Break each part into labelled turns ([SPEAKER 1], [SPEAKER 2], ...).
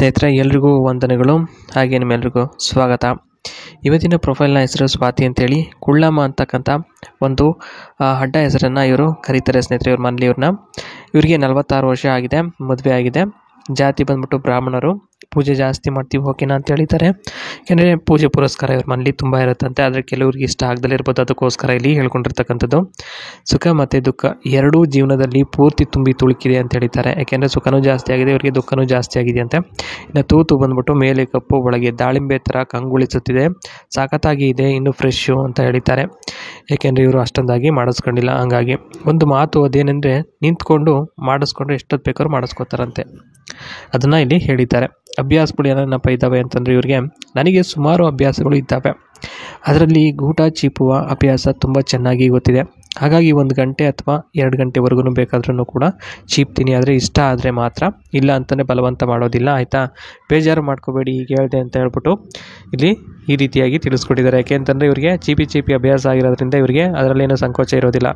[SPEAKER 1] ಸ್ನೇಹಿತರೆ ಎಲ್ರಿಗೂ ವಂದನೆಗಳು. ಹಾಗೆ ನಿಮ್ಮೆಲ್ರಿಗೂ ಸ್ವಾಗತ. ಇವತ್ತಿನ ಪ್ರೊಫೈಲ್ನ ಹೆಸರು ಸ್ವಾತಿ ಅಂತೇಳಿ. ಕುಳ್ಳಮ್ಮ ಅಂತಕ್ಕಂಥ ಒಂದು ಅಡ್ಡ ಹೆಸರನ್ನು ಇವರು ಕರೀತಾರೆ ಸ್ನೇಹಿತರೆ. ಇವ್ರ ಮನೇಲಿ ಇವರಿಗೆ 46 ವರ್ಷ ಆಗಿದೆ, ಮದುವೆ ಆಗಿದೆ. ಜಾತಿ ಬಂದ್ಬಿಟ್ಟು ಬ್ರಾಹ್ಮಣರು. ಪೂಜೆ ಜಾಸ್ತಿ ಮಾಡ್ತೀವಿ ಓಕೆನಾ ಅಂತ ಹೇಳಿದ್ದಾರೆ. ಯಾಕೆಂದರೆ ಪೂಜೆ ಪುರಸ್ಕಾರ ಇವ್ರ ಮನೇಲಿ ತುಂಬ ಇರುತ್ತಂತೆ, ಆದರೆ ಕೆಲವ್ರಿಗೆ ಇಷ್ಟ ಆಗದಲ್ಲೇ ಇರ್ಬೋದು, ಅದಕ್ಕೋಸ್ಕರ ಇಲ್ಲಿ ಹೇಳ್ಕೊಂಡಿರ್ತಕ್ಕಂಥದ್ದು. ಸುಖ ಮತ್ತು ದುಃಖ ಎರಡೂ ಜೀವನದಲ್ಲಿ ಪೂರ್ತಿ ತುಂಬಿ ತುಳುಕಿದೆ ಅಂತ ಹೇಳಿದ್ದಾರೆ. ಯಾಕೆಂದರೆ ಸುಖನೂ ಜಾಸ್ತಿ ಆಗಿದೆ, ಇವರಿಗೆ ದುಃಖನೂ ಜಾಸ್ತಿ ಆಗಿದೆ ಅಂತೆ. ಇನ್ನು ತೂತು ಬಂದ್ಬಿಟ್ಟು ಮೇಲೆ ಕಪ್ಪು, ಒಳಗೆ ದಾಳಿಂಬೆ ಥರ ಕಂಗೊಳಿಸುತ್ತಿದೆ, ಸಾಕತ್ತಾಗಿ ಇದೆ, ಇನ್ನು ಫ್ರೆಶ್ಶು ಅಂತ ಹೇಳಿದ್ದಾರೆ. ಏಕೆಂದರೆ ಇವರು ಅಷ್ಟೊಂದಾಗಿ ಮಾಡಿಸ್ಕೊಂಡಿಲ್ಲ. ಹಂಗಾಗಿ ಒಂದು ಮಾತು ಅದೇನೆಂದರೆ, ನಿಂತ್ಕೊಂಡು ಮಾಡಿಸ್ಕೊಂಡ್ರೆ ಎಷ್ಟೊತ್ತು ಬೇಕಾದ್ರೂ ಮಾಡಿಸ್ಕೋತಾರಂತೆ, ಅದನ್ನು ಇಲ್ಲಿ ಹೇಳಿದ್ದಾರೆ. ಅಭ್ಯಾಸಗಳು ಏನಪ್ಪ ಇದ್ದಾವೆ ಅಂತಂದರೆ ಇವರಿಗೆ, ನನಗೆ ಸುಮಾರು ಅಭ್ಯಾಸಗಳು ಇದ್ದಾವೆ, ಅದರಲ್ಲಿ ಗೂಟ ಚೀಪುವ ಅಭ್ಯಾಸ ತುಂಬ ಚೆನ್ನಾಗಿ ಗೊತ್ತಿದೆ. ಹಾಗಾಗಿ 1 ಗಂಟೆ ಅಥವಾ 2 ಗಂಟೆವರೆಗೂ ಬೇಕಾದ್ರೂ ಕೂಡ ಚೀಪ್ತೀನಿ, ಆದರೆ ಇಷ್ಟ ಆದರೆ ಮಾತ್ರ, ಇಲ್ಲ ಅಂತಲೇ ಬಲವಂತ ಮಾಡೋದಿಲ್ಲ, ಆಯಿತಾ, ಬೇಜಾರು ಮಾಡ್ಕೋಬೇಡಿ ಹೀಗೆ ಹೇಳಿದೆ ಅಂತ ಹೇಳ್ಬಿಟ್ಟು ಇಲ್ಲಿ ಈ ರೀತಿಯಾಗಿ ತಿಳಿಸ್ಕೊಟ್ಟಿದ್ದಾರೆ. ಯಾಕೆ ಅಂತಂದರೆ ಇವರಿಗೆ ಚೀಪಿ ಅಭ್ಯಾಸ ಆಗಿರೋದ್ರಿಂದ ಇವರಿಗೆ ಅದರಲ್ಲೇನೂ ಸಂಕೋಚ ಇರೋದಿಲ್ಲ.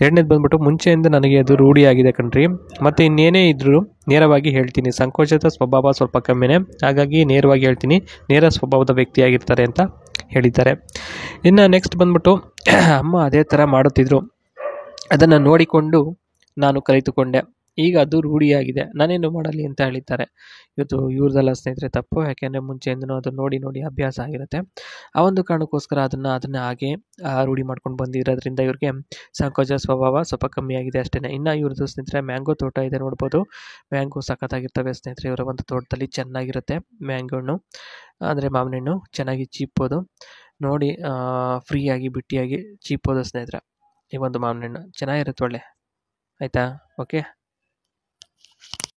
[SPEAKER 1] ಎರಡನೇದು ಬಂದ್ಬಿಟ್ಟು, ಮುಂಚೆಯಿಂದ ನನಗೆ ಅದು ರೂಢಿಯಾಗಿದೆ ಕಣ್ರಿ, ಮತ್ತು ಇನ್ನೇನೇ ಇದ್ದರೂ ನೇರವಾಗಿ ಹೇಳ್ತೀನಿ, ಸಂಕೋಚದ ಸ್ವಭಾವ ಸ್ವಲ್ಪ ಕಮ್ಮಿನೇ, ಹಾಗಾಗಿ ನೇರವಾಗಿ ಹೇಳ್ತೀನಿ, ನೇರ ಸ್ವಭಾವದ ವ್ಯಕ್ತಿಯಾಗಿರ್ತಾರೆ ಅಂತ ಹೇಳಿದ್ದಾರೆ. ಇನ್ನು ನೆಕ್ಸ್ಟ್ ಬಂದ್ಬಿಟ್ಟು, ಅಮ್ಮ ಅದೇ ಥರ ಮಾಡುತ್ತಿದ್ದರು, ಅದನ್ನು ನೋಡಿಕೊಂಡು ನಾನು ಕಲಿತುಕೊಂಡೆ, ಈಗ ಅದು ರೂಢಿಯಾಗಿದೆ, ನಾನೇನು ಮಾಡಲಿ ಅಂತ ಹೇಳಿದ್ದಾರೆ. ಇವ್ರದೆಲ್ಲ ಸ್ನೇಹಿತರೆ ತಪ್ಪು. ಯಾಕೆಂದರೆ ಮುಂಚೆಯಿಂದನೂ ಅದನ್ನು ನೋಡಿ ಅಭ್ಯಾಸ ಆಗಿರುತ್ತೆ. ಆ ಒಂದು ಕಾರಣಕ್ಕೋಸ್ಕರ ಅದನ್ನು ಹಾಗೆ ರೂಢಿ ಮಾಡ್ಕೊಂಡು ಬಂದಿರೋದ್ರಿಂದ ಇವ್ರಿಗೆ ಸಂಕೋಚ ಸ್ವಭಾವ ಸ್ವಲ್ಪ ಕಮ್ಮಿಯಾಗಿದೆ ಅಷ್ಟೇ. ಇನ್ನು ಇವ್ರದ್ದು ಸ್ನೇಹಿತರೆ ಮ್ಯಾಂಗೋ ತೋಟ ಇದೆ, ನೋಡ್ಬೋದು. ಮ್ಯಾಂಗೋ ಸಖತ್ತಾಗಿರ್ತವೆ ಸ್ನೇಹಿತರೆ. ಇವರ ಒಂದು ತೋಟದಲ್ಲಿ ಚೆನ್ನಾಗಿರುತ್ತೆ ಮ್ಯಾಂಗೋ ಹಣ್ಣು, ಅಂದರೆ ಮಾವಿನ ಹಣ್ಣು ಚೆನ್ನಾಗಿ ಚೀಪೋದು ನೋಡಿ, ಫ್ರೀಯಾಗಿ ಬಿಟ್ಟಿಯಾಗಿ ಚೀಪೋದು ಸ್ನೇಹಿತರೆ. ಈ ಒಂದು ಮಾವಿನ ಹಣ್ಣು ಚೆನ್ನಾಗಿರುತ್ತೆ, ಒಳ್ಳೆ ಆಯಿತಾ. ಓಕೆ.